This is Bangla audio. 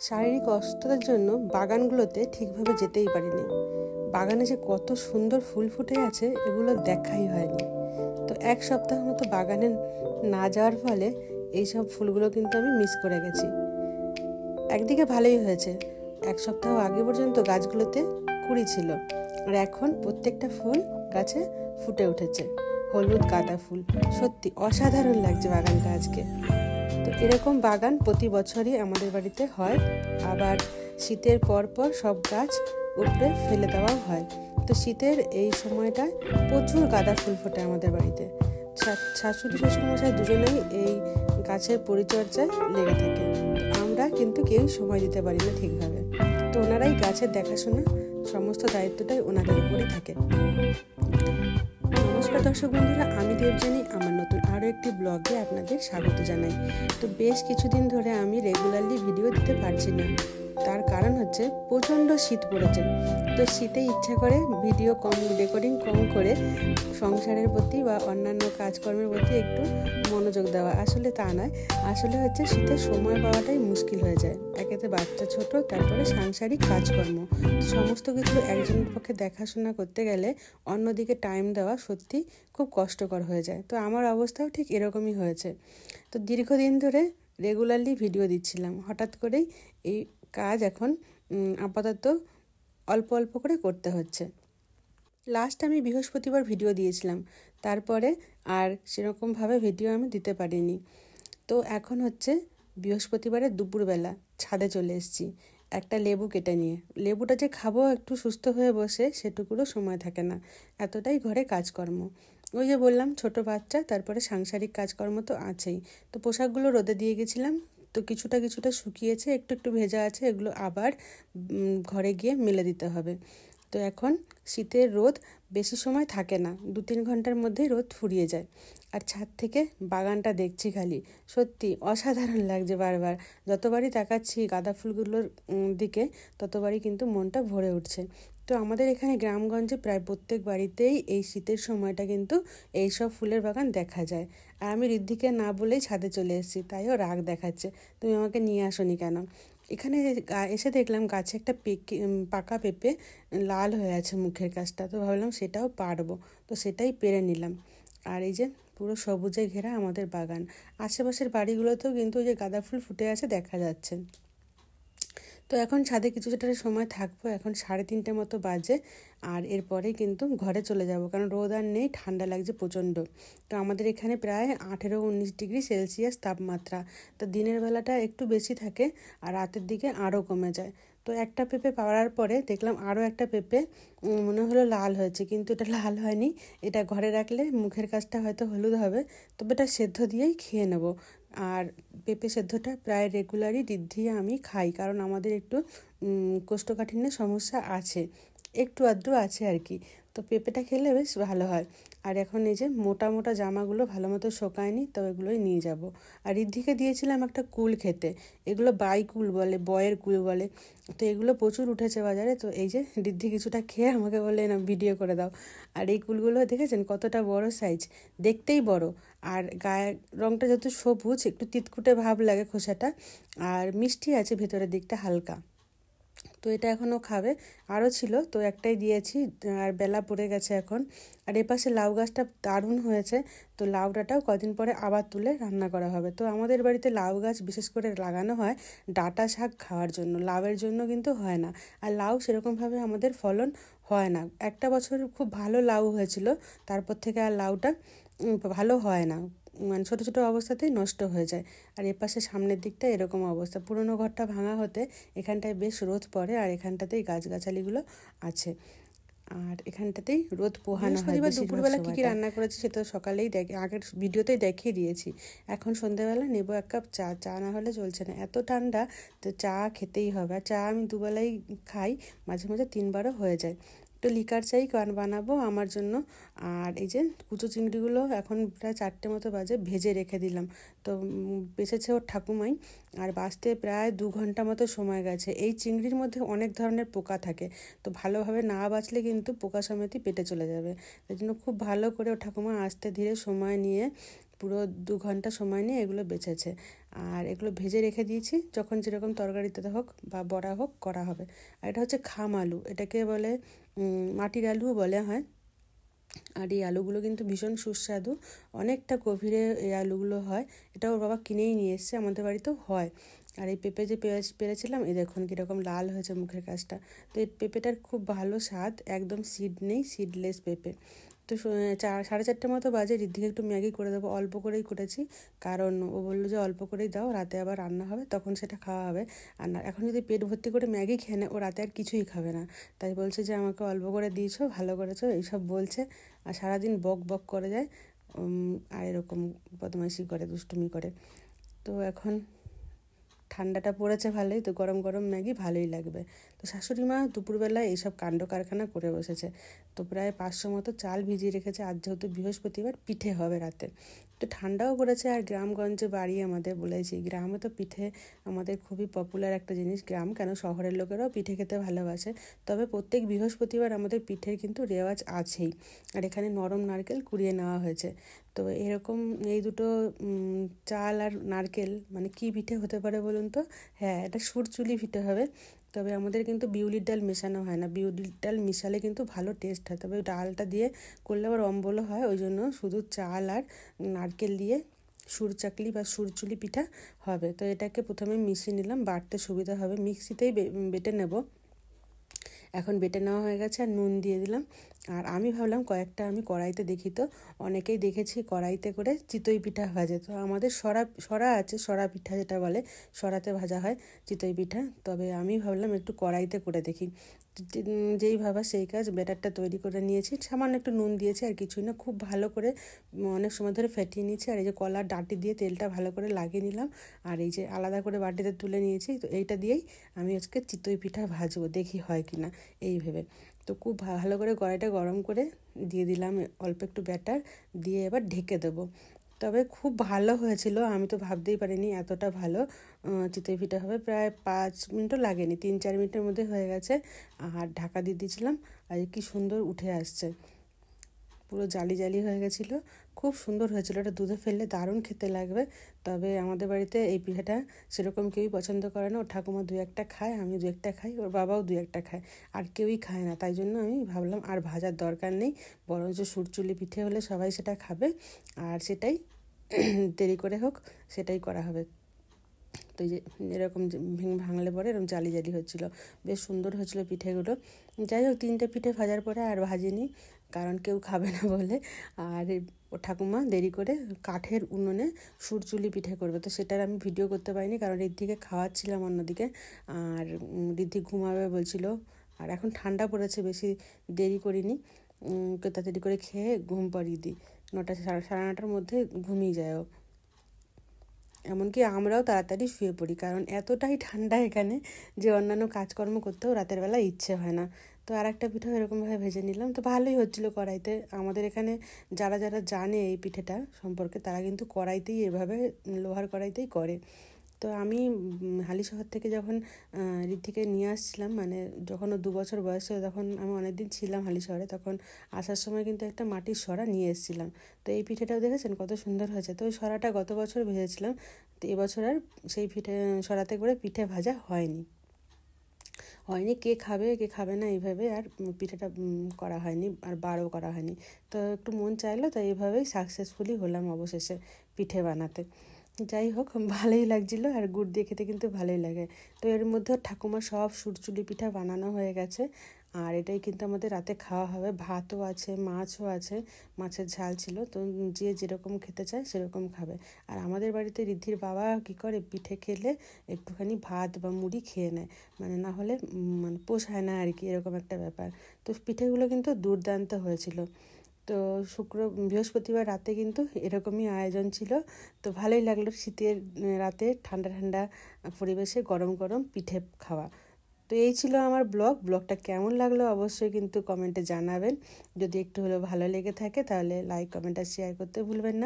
শারীরিক অসুস্থতার জন্য বাগানগুলোতে ঠিকভাবে যেতেই পারিনি। বাগানে যে কত সুন্দর ফুল ফুটে আছে এগুলো দেখাই হয়নি। তো এক সপ্তাহ মতো বাগানে না যাওয়ার ফলে এইসব ফুলগুলো কিন্তু আমি মিস করে গেছি। একদিকে ভালোই হয়েছে, এক সপ্তাহ আগে পর্যন্ত গাছগুলোতে কুড়ি ছিল, আর এখন প্রত্যেকটা ফুল গাছে ফুটে উঠেছে। হলুদ গাঁদা ফুল, সত্যি অসাধারণ লাগছে বাগানটা আজকে। তো এরকম বাগান প্রতি বছরই আমাদের বাড়িতে হয়। আবার শীতের পর পর সব গাছ উপড়ে ফেলে দেওয়াও হয়। তো শীতের এই সময়টায় প্রচুর গাঁদা ফুল ফোটে আমাদের বাড়িতে। শাশুড়ি শ্বশুরমশাই দুজনেই এই গাছের পরিচর্যায় লেগে থাকে। আমরা কিন্তু কেউই সময় দিতে পারি না ঠিকভাবে। তো ওনারাই গাছের দেখাশোনা সমস্ত দায়িত্বটাই ওনাদের উপরই থাকে। নমস্কার দর্শক বন্ধুরা, আমি দেবযানী। আমার নতুন আরও একটি ব্লগে আপনাদের স্বাগত জানাই। তো বেশ কিছুদিন ধরে আমি রেগুলারলি ভিডিও দিতে পারছি না। তার কারণ হচ্ছে প্রচণ্ড শীত পড়েছে। তো শীতে ইচ্ছা করে ভিডিও রেকর্ডিং কম করে সংসারের প্রতি বা অন্যান্য কাজকর্মের প্রতি একটু মনোযোগ দেওয়া। আসলে তা নয়, আসলে হচ্ছে শীতে সময় পাওয়াটাই মুশকিল হয়ে যায়। একেতে বাচ্চা ছোট, তারপরে সাংসারিক কাজকর্ম, সমস্ত কিছু একজনের পক্ষে দেখাশোনা করতে গেলে অন্যদিকে টাইম দেওয়া সত্যি খুব কষ্টকর হয়ে যায়। তো আমার অবস্থাও ঠিক এরকমই হয়েছে। তো দীর্ঘদিন ধরে রেগুলারলি ভিডিও দিচ্ছিলাম, হঠাৎ করেই এই কাজ এখন আপাতত অল্প অল্প করে করতে হচ্ছে। লাস্ট আমি বৃহস্পতিবার ভিডিও দিয়েছিলাম, তারপরে আর সেরকমভাবে ভিডিও আমি দিতে পারিনি। তো এখন হচ্ছে বৃহস্পতিবারের দুপুরবেলা ছাদে চলে এসেছি একটা লেবু কেটে নিয়ে। লেবুটা যে খাবো একটু সুস্থ হয়ে বসে, সেটুকুরও সময় থাকে না, এতটাই ঘরে কাজকর্ম। ওই যে বললাম ছোট বাচ্চা, তারপরে সাংসারিক কাজকর্ম তো আছেই। তো পোশাকগুলো রোদে দিয়ে গেছিলাম, তো কিছুটা কিছুটা শুকিয়েছে, একটু একটু ভেজা আছে, এগুলো আবার ঘরে গিয়ে মেলে দিতে হবে। তো এখন শীতের রোদ বেশি সময় থাকে না, 2-3 ঘন্টার মধ্যেই রোদ ফুরিয়ে যায়। আর ছাদ থেকে বাগানটা দেখছি খালি, সত্যি অসাধারণ লাগছে। বারবার যতবারই তাকাচ্ছি গাঁদা ফুলগুলোর দিকে, ততবারই কিন্তু মনটা ভরে উঠছে। তো আমাদের এখানে গ্রামগঞ্জে প্রায় প্রত্যেক বাড়িতেই এই শীতের সময়টা কিন্তু এইসব ফুলের বাগান দেখা যায়। আর আমি ঋদ্ধিকে না বলেই ছাদে চলে এসেছি, তাইও রাগ দেখাচ্ছে, তুমি আমাকে নিয়ে আসোনি কেন। এখানে এসে দেখলাম গাছে একটা পাকা পেঁপে লাল হয়ে আছে মুখের কাছটা। তো ভাবলাম সেটাও পারবো, তো সেটাই পেরে নিলাম। আর এই যে পুরো সবুজে ঘেরা আমাদের বাগান, আশেপাশের বাড়িগুলোতেও কিন্তু যে গাঁদা ফুল ফুটে আছে দেখা যাচ্ছে। তো এখন ছাদে কিছুটা সময় থাকবো, এখন 3:30 মতো বাজে। আর এরপরেই কিন্তু ঘরে চলে যাব, কারণ রোদ আর নেই, ঠান্ডা লাগছে প্রচণ্ড। তো আমাদের এখানে প্রায় 18-19 ডিগ্রি সেলসিয়াস তাপমাত্রা। তো দিনের বেলাটা একটু বেশি থাকে আর রাতের দিকে আরও কমে যায়। তো একটা পেঁপে পাওয়ার পরে দেখলাম আরও একটা পেঁপে মনে হলো লাল হয়েছে, কিন্তু এটা লাল হয়নি। এটা ঘরে রাখলে মুখের কাছটা হয়তো হলুদ হবে, তবে এটা সেদ্ধ দিয়েই খেয়ে নেব। আর পেঁপে সেদ্ধটা প্রায় রেগুলারই ঋদ্ধি আমি খাই, কারণ আমাদের একটু কোষ্ঠকাঠিন্যের সমস্যা আছে, একটু আধটু আছে আর কি। তো পেঁপেটা খেলে বেশ ভালো হয়। আর এখন এই যে মোটা মোটা জামাগুলো ভালো মতো শোকায়নি, তো এগুলোই নিয়ে যাব। আর ঋদ্ধিকে দিয়েছিলাম একটা কুল খেতে, এগুলো বাই কুল বলে, বয়ের কুল বলে। তো এগুলো প্রচুর উঠেছে বাজারে। তো এই যে ঋদ্ধি কিছুটা খেয়ে আমাকে বলে না ভিডিও করে দাও। আর এই কুলগুলো দেখেছেন কতটা বড় সাইজ, দেখতেই বড়। আর গায়ের রঙটা যত সবুজ, একটু তিতকুটে ভাব লাগে খোসাটা, আর মিষ্টি আছে ভেতরের দিকটা হালকা। তো এটা এখনও খাবে, আরও ছিল তো একটাই দিয়েছি, আর বেলা পড়ে গেছে এখন। আর এপাশে লাউ গাছটা দারুণ হয়েছে, তো লাউ ডাঁটাও কদিন পরে আবার তুলে রান্না করা হবে। তো আমাদের বাড়িতে লাউ গাছ বিশেষ করে লাগানো হয় ডাঁটা শাক খাওয়ার জন্য, লাউয়ের জন্য কিন্তু হয় না। আর লাউ সেরকমভাবে আমাদের ফলন হয় না। একটা বছর খুব ভালো লাউ হয়েছিল, তারপর থেকে আর লাউটা ভালো হয় না, মানে ছোটো ছোটো অবস্থাতেই নষ্ট হয়ে যায়। আর এপাশে সামনের দিকটা এরকম অবস্থা, পুরোনো ঘরটা ভাঙা হতে এখানটায় বেশ রোদ পড়ে, আর এখানটাতেই গাছগাছালিগুলো আছে, আর এখানটাতেই রোদ পোহানো হয়। দুপুরবেলা কী কী রান্না করেছি সেটা সকালেই আগের ভিডিওতেই দেখিয়ে দিয়েছি। এখন সন্ধ্যাবেলা নেবো 1 কাপ চা, চা না হলে চলছে না, এত ঠান্ডা, তো চা খেতেই হবে। আর চা আমি দুবেলাই খাই, মাঝে মাঝে 3বারও হয়ে যায়। তো লিকার চাই বানাবো আমার জন্য। আর এই যে কুচো চিংড়িগুলো এখন প্রায় 4টে মতো বাজে, ভেজে রেখে দিলাম। তো বেঁচেছে ওর ঠাকুমাই, আর বাঁচতে প্রায় 2 ঘন্টা মতো সময় গেছে। এই চিংড়ির মধ্যে অনেক ধরনের পোকা থাকে, তো ভালোভাবে না বাঁচলে কিন্তু পোকা সমেতই পেটে চলে যাবে। তাই জন্য খুব ভালো করে ওর ঠাকুমা আস্তে ধীরে সময় নিয়ে পুরো 2 ঘন্টা সময় নিয়ে এগুলো বেছেছে। আর এগুলো ভেজে রেখে দিয়েছি, যখন যেরকম তরকারিতে হোক বা বড়া হোক করা হবে। আর এটা হচ্ছে খাম আলু, এটাকে বলে মাটির আলুও বলে হয়। আর এই আলুগুলো কিন্তু ভীষণ সুস্বাদু, অনেকটা গভীরে এই আলুগুলো হয়। এটা ওর বাবা কিনেই নিয়ে এসছে, আমাদের বাড়িতেও হয়। আর এই পেঁপে যে পেরেছিলাম, এই দেখুন কীরকম লাল হয়েছে মুখের কাছটা। তো এই পেঁপেটার খুব ভালো স্বাদ, একদম সিড নেই, সিডলেস পেঁপে। তো 4:30 মতো বাজে, ঋদ্ধিকে একটু ম্যাগি করে দেবো, অল্প করেই করেছি, কারণ ও বললো যে অল্প করেই দাও, রাতে আবার রান্না হবে, তখন সেটা খাওয়া হবে। আর না, এখন যদি পেট ভর্তি করে ম্যাগি খেয়ে নেয়, ও রাতে আর কিছুই খাবে না। তাই বলছে যে আমাকে অল্প করে দিয়েছো, ভালো করেছো, এইসব বলছে। আর সারাদিন বক বক করে যায়, আর এরকম বদমাইশি করে, দুষ্টুমি করে। তো এখন ঠান্ডাটা পড়েছে ভালোই, তো গরম গরম ম্যাগি ভালোই লাগবে। তো শাশুড়ি মা দুপুরবেলায় এইসব কাণ্ড কারখানা করে বসেছে। তো প্রায় 500 মতো চাল ভিজিয়ে রেখেছে, আজ যেহেতু বৃহস্পতিবার পিঠে হবে রাতে। তো ঠান্ডাও পড়েছে, আর গ্রামগঞ্জে বাড়ি আমাদের, বলেছি গ্রামে তো পিঠে আমাদের খুবই পপুলার একটা জিনিস। গ্রাম কেন, শহরের লোকেরাও পিঠে খেতে ভালোবাসে। তবে প্রত্যেক বৃহস্পতিবার আমাদের পিঠের কিন্তু রেওয়াজ আছেই। আর এখানে নরম নারকেল কুড়িয়ে নেওয়া হয়েছে। তো এরকম এই দুটো চাল আর নারকেল, মানে কি পিঠে হতে পারে বলুন তো? হ্যাঁ, এটা সুরচুলি পিঠে হবে। তবে আমাদের কিন্তু বিউলির ডাল মেশানো হয় না, বিউলির ডাল মিশালে কিন্তু ভালো টেস্ট হয়, তবে ডালটা দিয়ে করলে আবার অম্বলও হয়, ওই জন্য শুধু চাল আর নারকেল দিয়ে সুরচাকলি বা সুরচুলি পিঠা হবে। তো এটাকে প্রথমে মিশিয়ে নিলাম, বাটতে সুবিধা হবে, মিক্সিতেই বেটে নেব। এখন বেটে নেওয়া হয়ে গেছে, আর নুন দিয়ে দিলাম। আর আমি ভাবলাম কয়েকটা আমি কড়াইতে দেখি, তো অনেকেই দেখেছি কড়াইতে করে চিতই পিঠা ভাজে। তো আমাদের সরা আছে, সরা পিঠা যেটা বলে, সরাতে ভাজা হয় চিতই পিঠা। তবে আমি ভাবলাম একটু কড়াইতে করে দেখি। যেই ভাবা সেই কাজ, ব্যাটারটা তৈরি করে নিয়েছি, সামান্য একটু নুন দিয়েছি, আর কিছুই না, খুব ভালো করে অনেক সময় ধরে ফেটিয়ে নিয়েছি। আর এই যে কলার ডাঁটি দিয়ে তেলটা ভালো করে লাগিয়ে নিলাম, আর এই যে আলাদা করে বাটিতে তুলে নিয়েছি। তো এইটা দিয়েই আমি আজকে চিতই পিঠা ভাজবো, দেখি হয় কি না এই ভেবে। তো খুব ভালো করে কড়াইটা গরম করে দিয়ে দিলাম অল্প একটু ব্যাটার, দিয়ে এবার ঢেকে দেবো। তবে খুব ভালো হয়েছিল, আমি তো ভাবতেই পারিনি এতটা ভালো চিতই পিঠা হবে। প্রায় 5 মিনিটও লাগেনি, 3-4 মিনিটের মধ্যে হয়ে গেছে। আর ঢাকা দিয়ে দিয়েছিলাম, আর কি সুন্দর উঠে আসছে, পুরো জালি জালি হয়ে গেছিলো, খুব সুন্দর হয়েছিল। এটা দুধে ফেললে দারুণ খেতে লাগবে। তবে আমাদের বাড়িতে এই পিঠাটা সেরকম কেউই পছন্দ করে না, ওর ঠাকুমা 2-1টা খায়, আমি 2-1টা খাই, ওর বাবাও 2-1টা খায়, আর কেউই খায় না। তাই জন্য আমি ভাবলাম আর ভাজার দরকার নেই, বরঞ্চ সুরচুলি পিঠে হলে সবাই সেটা খাবে, আর সেটাই দেরি করে হোক সেটাই করা হবে। তো এই যে এরকম ভাঙলে পরে এরকম জালি জালি হচ্ছিলো, বেশ সুন্দর হয়েছিল পিঠেগুলো। যাই হোক, 3টে পিঠে ভাজার পরে আর ভাজিনি, কারণ কেউ খাবে না বলে। আর ও ঠাকুমা দেরি করে কাঠের উনুনে সুরচুলি পিঠে করবে, তো সেটার আমি ভিডিও করতে পারিনি, কারণ ঋদ্ধিকে খাওয়াচ্ছিলাম অন্যদিকে। আর ঋদ্ধি ঘুমাবে বলছিল, আর এখন ঠান্ডা পড়েছে, বেশি দেরি করিনি, তাড়াতাড়ি করে খেয়ে ঘুম পাড়িয়ে দিই, 9টা 9:30টার মধ্যে ঘুমিয়ে যায় ও। এমনকি আমরাও তাড়াতাড়ি শুয়ে পড়ি, কারণ এতটাই ঠান্ডা এখানে যে অন্যান্য কাজকর্ম করতেও রাতের বেলা ইচ্ছে হয় না। তো আর একটা পিঠা এরকমভাবে ভেজে নিলাম, তো ভালোই হচ্ছিলো কড়াইতে। আমাদের এখানে যারা যারা জানে এই পিঠেটা সম্পর্কে, তারা কিন্তু কড়াইতেই এভাবে লোহার কড়াইতেই করে। তো আমি হালিশহর থেকে যখন ঋদ্ধিকে নিয়ে আসছিলাম, মানে যখন ও 2 বছর বয়স ছিল, তখন আমি অনেকদিন ছিলাম হালিশহরে, তখন আসার সময় কিন্তু একটা মাটির সরা নিয়ে এসেছিলাম। তো এই পিঠেটাও দেখেছেন কত সুন্দর হয়েছে। তো ওই সরাটা গত বছর ভেজেছিলাম, তো এবছর আর সেই সরাতে করে পিঠে ভাজা হয়নি। কে খাবে কে খাবে না এইভাবে আর পিঠেটা করা হয়নি, আর বারও করা হয়নি। তো একটু মন চাইলো, তো এইভাবেই সাকসেসফুলি হলাম অবশেষে পিঠে বানাতে। যাই হোক, ভালোই লাগছিলো, আর গুড় দিয়ে খেতে কিন্তু ভালোই লাগে। তো এর মধ্যে ঠাকুমা সব সুরচুলি পিঠা বানানো হয়ে গেছে, আর এটাই কিন্তু আমাদের রাতে খাওয়া হবে। ভাতও আছে, মাছও আছে, মাছের ঝাল ছিল। তো যে যেরকম খেতে চায় সেরকম খাবে। আর আমাদের বাড়িতে ঋদ্ধির বাবা কী করে, পিঠে খেলে একটুখানি ভাত বা মুড়ি খেয়ে নেয়, মানে না হলে মানে পোষায় না আর কি, এরকম একটা ব্যাপার। তো পিঠেগুলো কিন্তু দুর্দান্ত হয়েছিল। তো বৃহস্পতিবার রাতে কিন্তু এরকমই আয়োজন ছিল। তো ভালোই লাগলো শীতের রাতে ঠান্ডা ঠান্ডা পরিবেশে গরম গরম পিঠে খাওয়া। তো এই ছিল আমার ব্লগটা কেমন লাগলো অবশ্যই কিন্তু কমেন্টে জানাবেন। যদি একটু হলেও ভালো লেগে থাকে তাহলে লাইক, কমেন্ট আর শেয়ার করতে ভুলবেন না।